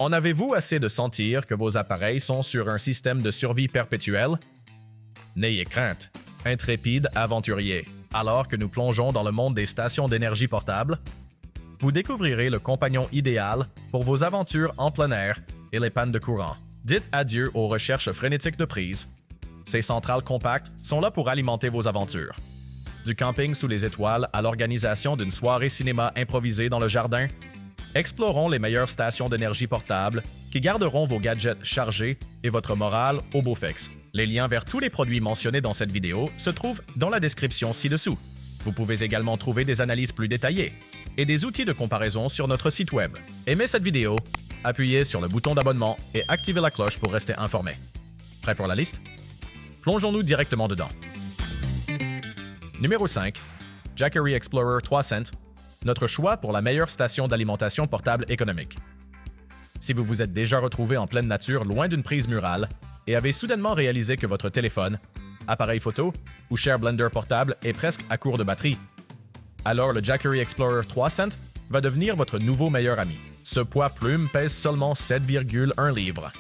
En avez-vous assez de sentir que vos appareils sont sur un système de survie perpétuel? N'ayez crainte, intrépide aventurier. Alors que nous plongeons dans le monde des stations d'énergie portable, vous découvrirez le compagnon idéal pour vos aventures en plein air et les pannes de courant. Dites adieu aux recherches frénétiques de prise. Ces centrales compactes sont là pour alimenter vos aventures. Du camping sous les étoiles à l'organisation d'une soirée cinéma improvisée dans le jardin, explorons les meilleures stations d'énergie portable qui garderont vos gadgets chargés et votre morale au beau fixe. Les liens vers tous les produits mentionnés dans cette vidéo se trouvent dans la description ci-dessous. Vous pouvez également trouver des analyses plus détaillées et des outils de comparaison sur notre site web. Aimez cette vidéo, appuyez sur le bouton d'abonnement et activez la cloche pour rester informé. Prêt pour la liste? Plongeons-nous directement dedans. Numéro 5. Jackery Explorer 3 cents, notre choix pour la meilleure station d'alimentation portable économique. Si vous vous êtes déjà retrouvé en pleine nature loin d'une prise murale et avez soudainement réalisé que votre téléphone, appareil photo ou cher blender portable est presque à court de batterie, alors le Jackery Explorer 3 cents va devenir votre nouveau meilleur ami. Ce poids plume pèse seulement 7,1 livres,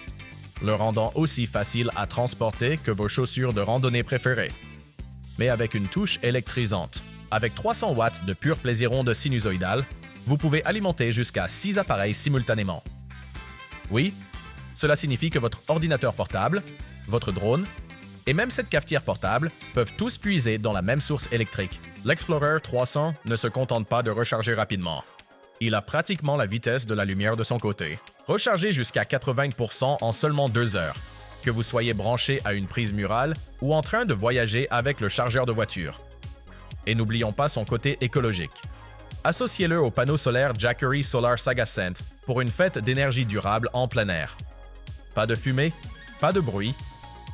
le rendant aussi facile à transporter que vos chaussures de randonnée préférées, mais avec une touche électrisante. Avec 300 watts de pur plaisir onde sinusoïdale, vous pouvez alimenter jusqu'à 6 appareils simultanément. Oui, cela signifie que votre ordinateur portable, votre drone et même cette cafetière portable peuvent tous puiser dans la même source électrique. L'Explorer 300 ne se contente pas de recharger rapidement. Il a pratiquement la vitesse de la lumière de son côté. Rechargez jusqu'à 80% en seulement 2 heures, que vous soyez branché à une prise murale ou en train de voyager avec le chargeur de voiture. Et n'oublions pas son côté écologique. Associez-le au panneau solaire Jackery Solar Saga Cent pour une fête d'énergie durable en plein air. Pas de fumée, pas de bruit,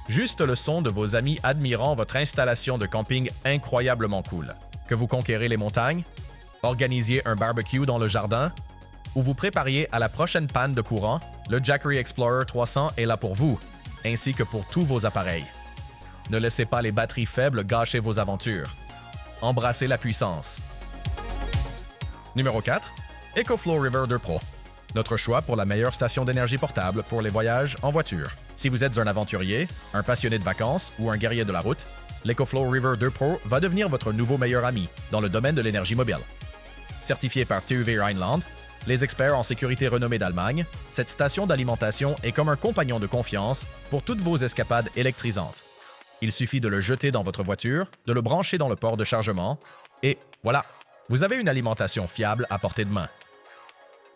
juste le son de vos amis admirant votre installation de camping incroyablement cool. Que vous conquérez les montagnes, organisiez un barbecue dans le jardin ou vous prépariez à la prochaine panne de courant, le Jackery Explorer 300 est là pour vous, ainsi que pour tous vos appareils. Ne laissez pas les batteries faibles gâcher vos aventures. Embrassez la puissance. Numéro 4. EcoFlow River 2 Pro. Notre choix pour la meilleure station d'énergie portable pour les voyages en voiture. Si vous êtes un aventurier, un passionné de vacances ou un guerrier de la route, l'EcoFlow River 2 Pro va devenir votre nouveau meilleur ami dans le domaine de l'énergie mobile. Certifié par TÜV Rheinland, les experts en sécurité renommés d'Allemagne, cette station d'alimentation est comme un compagnon de confiance pour toutes vos escapades électrisantes. Il suffit de le jeter dans votre voiture, de le brancher dans le port de chargement, et voilà, vous avez une alimentation fiable à portée de main.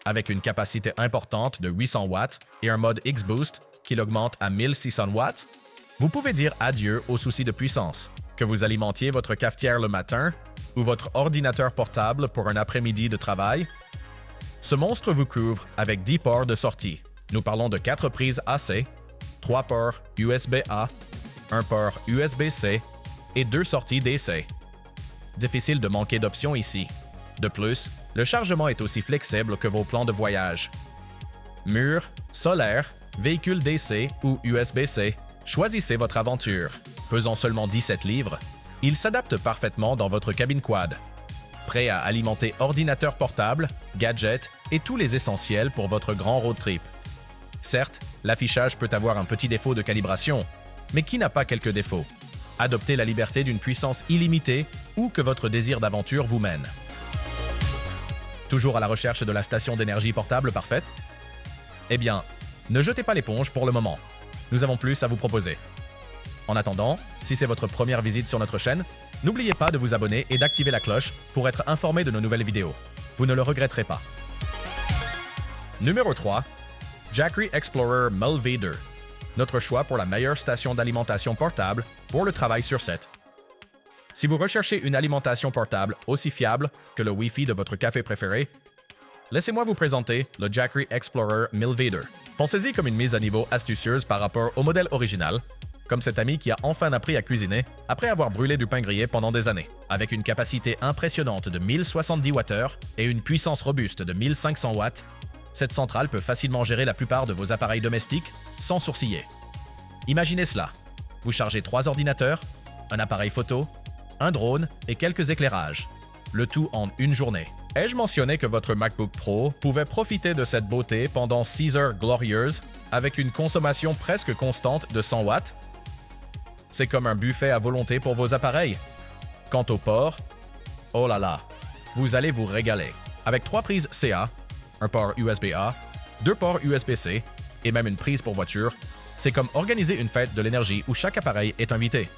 Avec une capacité importante de 800 watts et un mode X-Boost qui l'augmente à 1600 watts, vous pouvez dire adieu aux soucis de puissance. Que vous alimentiez votre cafetière le matin ou votre ordinateur portable pour un après-midi de travail, ce monstre vous couvre avec 10 ports de sortie. Nous parlons de 4 prises AC, 3 ports USB-A, un port USB-C et 2 sorties DC. Difficile de manquer d'options ici. De plus, le chargement est aussi flexible que vos plans de voyage. Mur, solaire, véhicule DC ou USB-C, choisissez votre aventure. Pesant seulement 17 livres, il s'adapte parfaitement dans votre cabine quad. Prêt à alimenter ordinateur portable, gadgets et tous les essentiels pour votre grand road trip. Certes, l'affichage peut avoir un petit défaut de calibration, mais qui n'a pas quelques défauts? Adoptez la liberté d'une puissance illimitée ou que votre désir d'aventure vous mène. Toujours à la recherche de la station d'énergie portable parfaite? Eh bien, ne jetez pas l'éponge pour le moment. Nous avons plus à vous proposer. En attendant, si c'est votre première visite sur notre chaîne, n'oubliez pas de vous abonner et d'activer la cloche pour être informé de nos nouvelles vidéos. Vous ne le regretterez pas. Numéro 3. Jackery Explorer MIL-V2. Notre choix pour la meilleure station d'alimentation portable pour le travail sur 7. Si vous recherchez une alimentation portable aussi fiable que le Wi-Fi de votre café préféré, laissez-moi vous présenter le Jackery Explorer MIL-V2. Pensez-y comme une mise à niveau astucieuse par rapport au modèle original, comme cet ami qui a enfin appris à cuisiner après avoir brûlé du pain grillé pendant des années. Avec une capacité impressionnante de 1070 Wh et une puissance robuste de 1500 watts, cette centrale peut facilement gérer la plupart de vos appareils domestiques sans sourciller. Imaginez cela. Vous chargez 3 ordinateurs, un appareil photo, un drone et quelques éclairages. Le tout en une journée. Ai-je mentionné que votre MacBook Pro pouvait profiter de cette beauté pendant 6 heures glorieuses avec une consommation presque constante de 100 watts? C'est comme un buffet à volonté pour vos appareils. Quant au port, oh là là, vous allez vous régaler. Avec 3 prises CA, un port USB-A, 2 ports USB-C et même une prise pour voiture, c'est comme organiser une fête de l'énergie où chaque appareil est invité.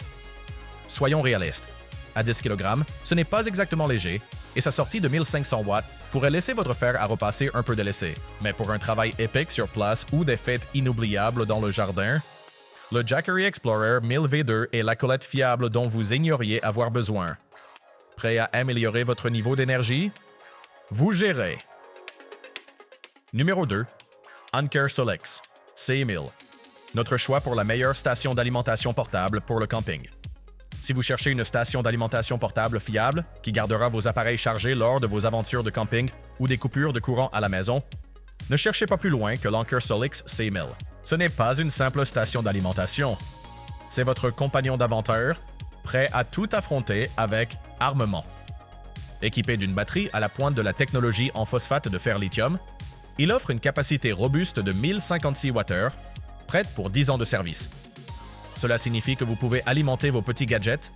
Soyons réalistes. À 10 kg, ce n'est pas exactement léger, et sa sortie de 1500 watts pourrait laisser votre fer à repasser un peu délaissé. Mais pour un travail épique sur place ou des fêtes inoubliables dans le jardin, le Jackery Explorer 1000V2 est l'accolade fiable dont vous ignoriez avoir besoin. Prêt à améliorer votre niveau d'énergie? Vous gérez. Numéro 2. Anker Solix C1000. Notre choix pour la meilleure station d'alimentation portable pour le camping. Si vous cherchez une station d'alimentation portable fiable qui gardera vos appareils chargés lors de vos aventures de camping ou des coupures de courant à la maison, ne cherchez pas plus loin que l'Anker Solix C1000. Ce n'est pas une simple station d'alimentation. C'est votre compagnon d'aventure, prêt à tout affronter avec armement. Équipé d'une batterie à la pointe de la technologie en phosphate de fer lithium, il offre une capacité robuste de 1056 Wh, prête pour 10 ans de service. Cela signifie que vous pouvez alimenter vos petits gadgets,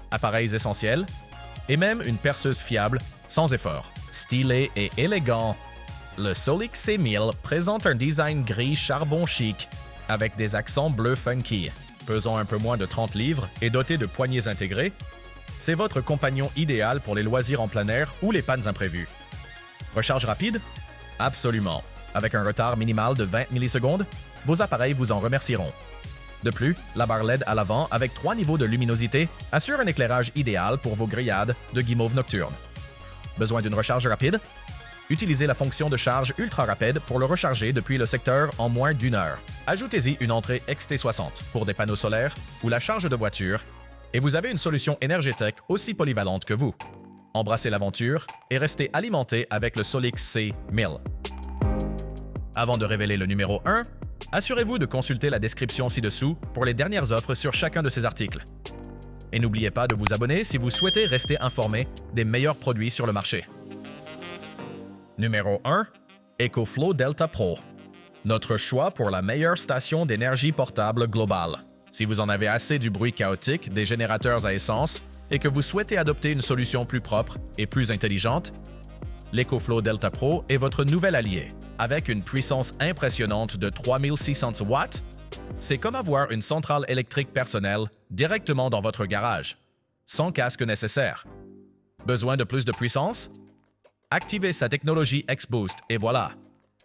appareils essentiels, et même une perceuse fiable sans effort. Stylé et élégant, le Solix C1000 présente un design gris charbon chic avec des accents bleus funky. Pesant un peu moins de 30 livres et doté de poignées intégrées, c'est votre compagnon idéal pour les loisirs en plein air ou les pannes imprévues. Recharge rapide? Absolument. Avec un retard minimal de 20 millisecondes, vos appareils vous en remercieront. De plus, la barre LED à l'avant avec 3 niveaux de luminosité assure un éclairage idéal pour vos grillades de guimauve nocturne. Besoin d'une recharge rapide? Utilisez la fonction de charge ultra rapide pour le recharger depuis le secteur en moins d'1 heure. Ajoutez-y une entrée XT60 pour des panneaux solaires ou la charge de voiture et vous avez une solution énergétique aussi polyvalente que vous. Embrassez l'aventure et restez alimenté avec le Solix C1000. Avant de révéler le numéro 1, assurez-vous de consulter la description ci-dessous pour les dernières offres sur chacun de ces articles. Et n'oubliez pas de vous abonner si vous souhaitez rester informé des meilleurs produits sur le marché. Numéro 1. EcoFlow Delta Pro. Notre choix pour la meilleure station d'énergie portable globale. Si vous en avez assez du bruit chaotique des générateurs à essence et que vous souhaitez adopter une solution plus propre et plus intelligente, l'EcoFlow Delta Pro est votre nouvel allié. Avec une puissance impressionnante de 3600 watts, c'est comme avoir une centrale électrique personnelle directement dans votre garage, sans casque nécessaire. Besoin de plus de puissance? Activez sa technologie X-Boost et voilà,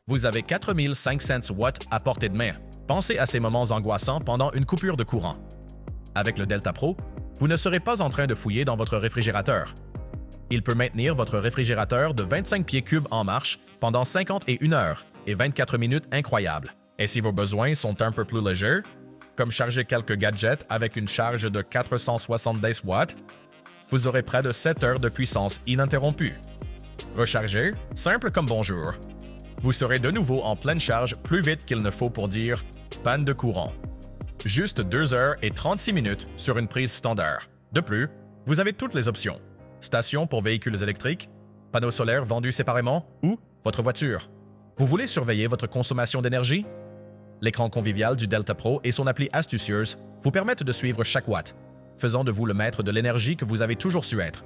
vous avez 4500 watts à portée de main. Pensez à ces moments angoissants pendant une coupure de courant. Avec le Delta Pro, vous ne serez pas en train de fouiller dans votre réfrigérateur. Il peut maintenir votre réfrigérateur de 25 pieds cubes en marche pendant 51 heures et 24 minutes incroyables. Et si vos besoins sont un peu plus légers, comme charger quelques gadgets avec une charge de 470 watts, vous aurez près de 7 heures de puissance ininterrompue. Recharger, simple comme bonjour. Vous serez de nouveau en pleine charge plus vite qu'il ne faut pour dire « panne de courant ». Juste 2 heures et 36 minutes sur une prise standard. De plus, vous avez toutes les options. Station pour véhicules électriques, panneaux solaires vendus séparément ou votre voiture. Vous voulez surveiller votre consommation d'énergie? L'écran convivial du Delta Pro et son appli astucieuse vous permettent de suivre chaque watt, faisant de vous le maître de l'énergie que vous avez toujours su être.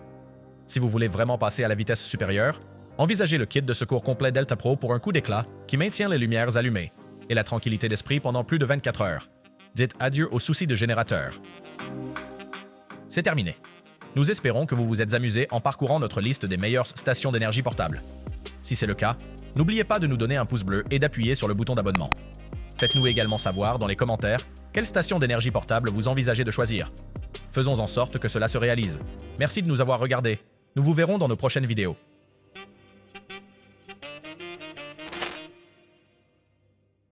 Si vous voulez vraiment passer à la vitesse supérieure, envisagez le kit de secours complet Delta Pro pour un coup d'éclat qui maintient les lumières allumées et la tranquillité d'esprit pendant plus de 24 heures. Dites adieu aux soucis de générateur. C'est terminé. Nous espérons que vous vous êtes amusés en parcourant notre liste des meilleures stations d'énergie portable. Si c'est le cas, n'oubliez pas de nous donner un pouce bleu et d'appuyer sur le bouton d'abonnement. Faites-nous également savoir dans les commentaires quelle station d'énergie portable vous envisagez de choisir. Faisons en sorte que cela se réalise. Merci de nous avoir regardés. Nous vous verrons dans nos prochaines vidéos.